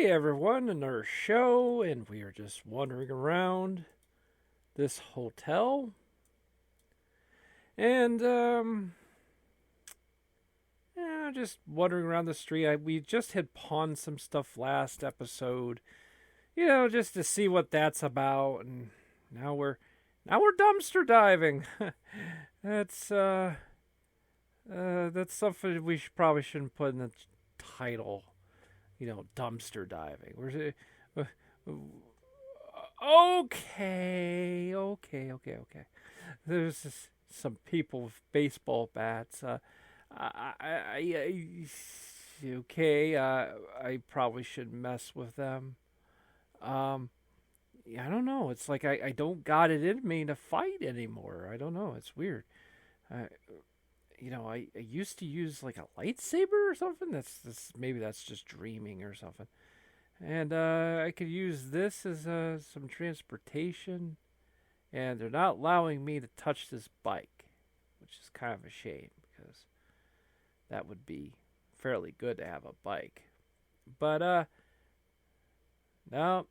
Hey everyone, another show, and we are just wandering around this hotel. And, yeah, just wandering around the street. We just had pawned some stuff last episode, just to see what that's about. And now we're dumpster diving. that's, that's something we probably shouldn't put in the title. Dumpster diving. Okay. There's just some people with baseball bats. Okay. I probably shouldn't mess with them. Yeah, I don't know. It's like I don't got it in me to fight anymore. I don't know. It's weird. I, I used to use like a lightsaber or something. Maybe that's just dreaming or something. And I could use this as some transportation. And they're not allowing me to touch this bike, which is kind of a shame because that would be fairly good to have a bike. But no.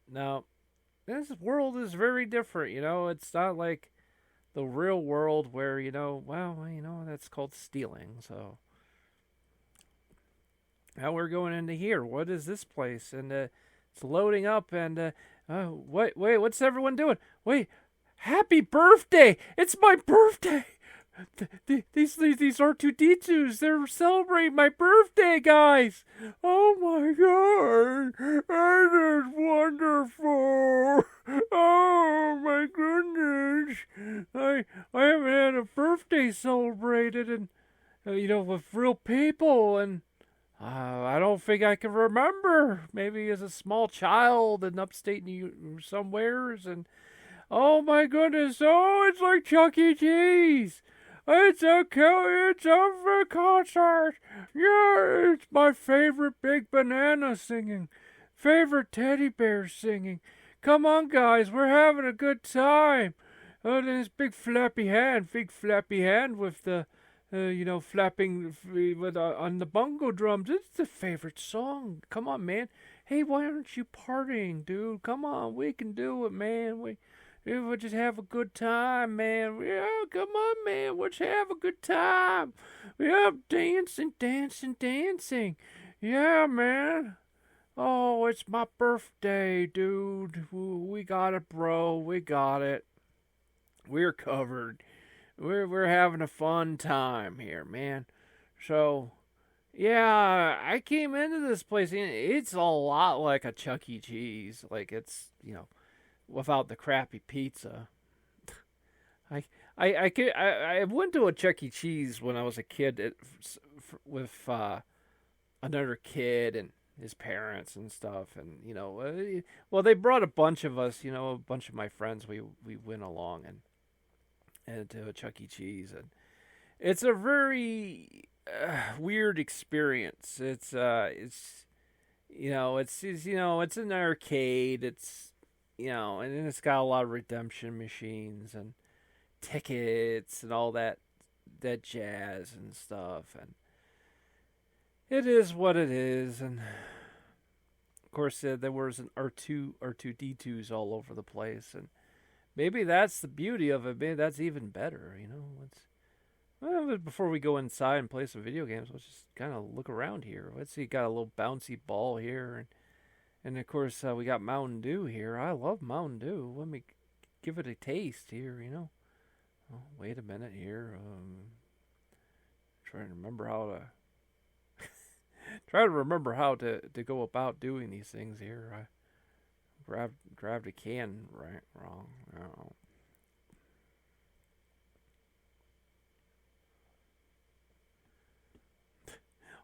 This world is very different. It's not like the real world where, that's called stealing. So now we're going into here. What is this place? And it's loading up. And wait, what's everyone doing? Wait, happy birthday! It's my birthday. These R2D2s, they're celebrating my birthday, guys. Oh my god, that is wonderful. Oh my goodness, I haven't had a birthday celebrated, and with real people, and I don't think I can remember. Maybe as a small child in upstate New York somewheres, and oh my goodness, it's like Chuck E. Cheese. It's a concert. Yeah, it's my favorite Big Banana singing. Favorite teddy bear singing. Come on, guys, we're having a good time. Oh, this big flappy hand with the, flapping with on the bongo drums. It's the favorite song. Come on, man. Hey, why aren't you partying, dude? Come on, we can do it, man. We'll just have a good time, man. Yeah, come on, man. Let's have a good time. Yeah, dancing. Yeah, man. Oh, it's my birthday, dude. We got it, bro. We got it. We're covered. We're having a fun time here, man. So, yeah, I came into this place, and it's a lot like a Chuck E. Cheese. Like, it's, without the crappy pizza. I went to a Chuck E. Cheese when I was a kid with another kid and his parents and stuff, and well, they brought a bunch of us, a bunch of my friends. We went along and to a Chuck E. Cheese, and it's a very weird experience. It's an arcade. And then it's got a lot of redemption machines and tickets and all that jazz and stuff. And it is what it is. And of course, there was an R2D2s all over the place. And maybe that's the beauty of it. Maybe that's even better. Before we go inside and play some video games, let's just kind of look around here. Let's see, got a little bouncy ball here, and of course, we got Mountain Dew here. I love Mountain Dew. Let me give it a taste here, Oh, wait a minute here. Trying to remember how to go about doing these things here. I grabbed a can wrong. Oh.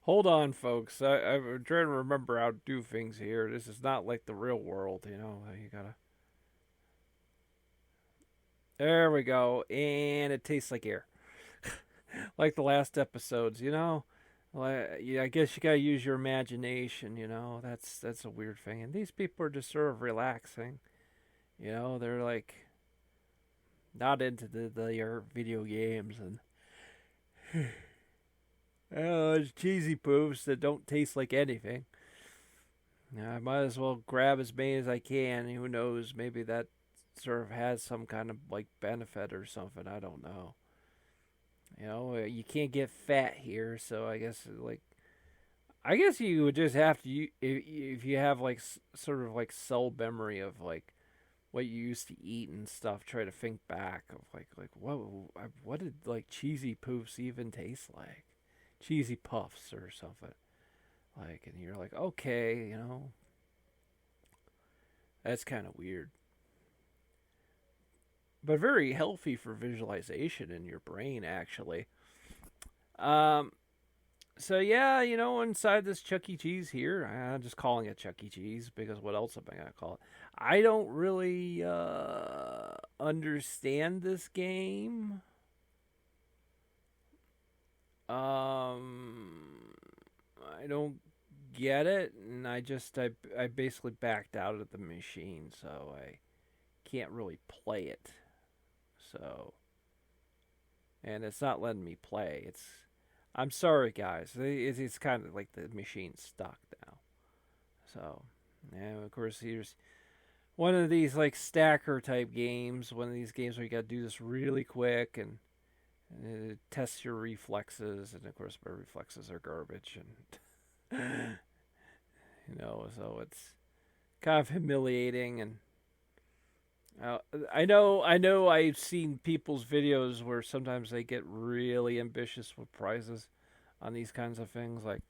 Hold on, folks. I'm trying to remember how to do things here. This is not like the real world, You gotta. There we go, and it tastes like air, like the last episodes. I guess you gotta use your imagination. That's a weird thing. And these people are just sort of relaxing. They're like not into the video games and. Oh, it's cheesy poofs that don't taste like anything. Yeah, I might as well grab as many as I can. Who knows? Maybe that sort of has some kind of like benefit or something. I don't know. You can't get fat here, so I guess you would just have to if you have like sort of like cell memory of like what you used to eat and stuff. Try to think back of like what did like cheesy poofs even taste like? Cheesy puffs or something like, and you're like, okay, that's kind of weird, but very healthy for visualization in your brain actually. Um, So yeah, inside this Chuck E. Cheese here, I'm just calling it Chuck E. Cheese because what else am I gonna call it? I don't really understand this game. I don't get it, and I basically backed out of the machine, so I can't really play it. So, and it's not letting me play. I'm sorry, guys. It's kind of like the machine's stuck now. So, and of course, here's one of these like stacker type games. One of these games where you got to do this really quick and it tests your reflexes. And of course, my reflexes are garbage. And, so it's kind of humiliating. And I know I've seen people's videos where sometimes they get really ambitious with prizes on these kinds of things. Like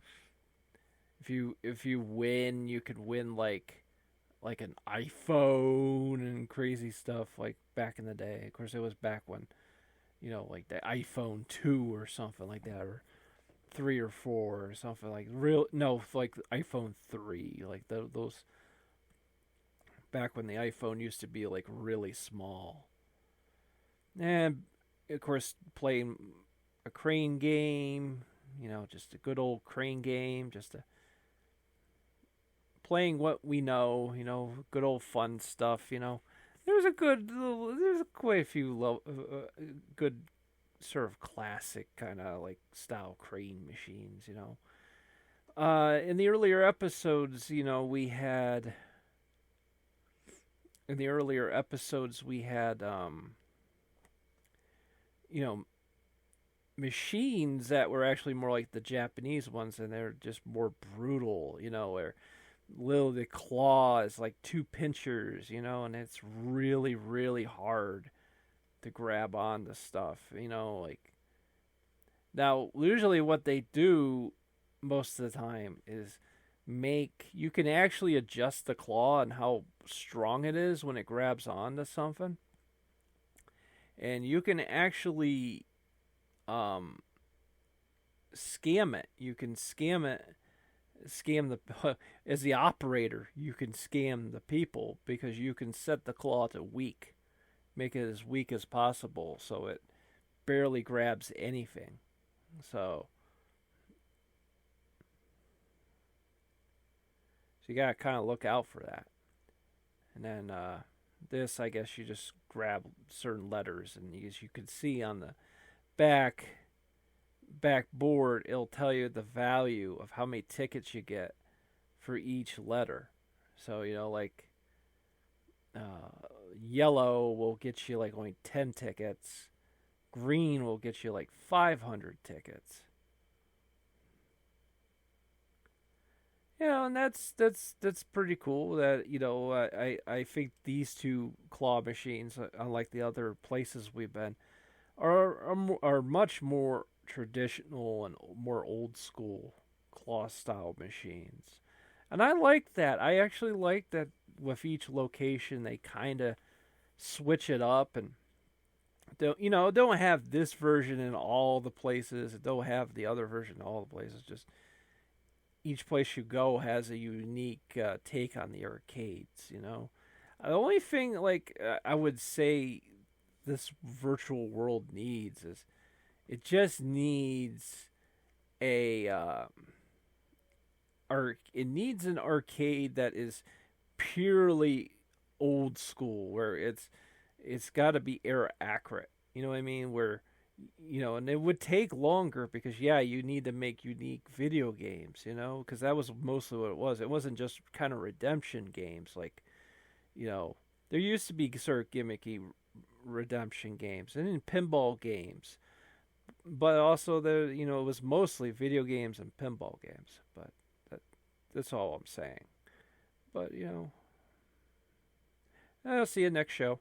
if you win, you could win like an iPhone and crazy stuff like back in the day. Of course, it was back when like the iPhone 2 or something like that, or 3 or 4 or something like real. No, like iPhone 3, like those back when the iPhone used to be like really small. And of course, playing a crane game, just a good old crane game, just playing what we know, good old fun stuff. There's quite a few good sort of classic kind of like style crane machines. In the earlier episodes, we had you know machines that were actually more like the Japanese ones, and they're just more brutal. Where little the claw is like two pinchers, and it's really really hard to grab on the stuff. Like now usually what they do most of the time is you can actually adjust the claw and how strong it is when it grabs onto something, and you can actually scam it. You can scam the as the operator. You can scam the people because you can set the claw to weak, make it as weak as possible, so it barely grabs anything. So you gotta kind of look out for that. And then this, I guess, you just grab certain letters, and as you can see on the back board, it'll tell you the value of how many tickets you get for each letter. So like yellow will get you like only 10 tickets. Green will get you like 500 tickets. And that's pretty cool. That I think these two claw machines, unlike the other places we've been, are much more traditional and more old school claw style machines, and I like that. I actually like that with each location they kind of switch it up and don't have this version in all the places. Don't have the other version in all the places. Just each place you go has a unique take on the arcades. The only thing I would say this virtual world needs is it just needs a it needs an arcade that is purely old school, where it's got to be era accurate. You know what I mean? Where And it would take longer because yeah, you need to make unique video games, because that was mostly what it was. It wasn't just kind of redemption games like, you know, there used to be sort of gimmicky redemption games and then pinball games, but also it was mostly video games and pinball games. But that, that's all I'm saying. But I'll see you next show.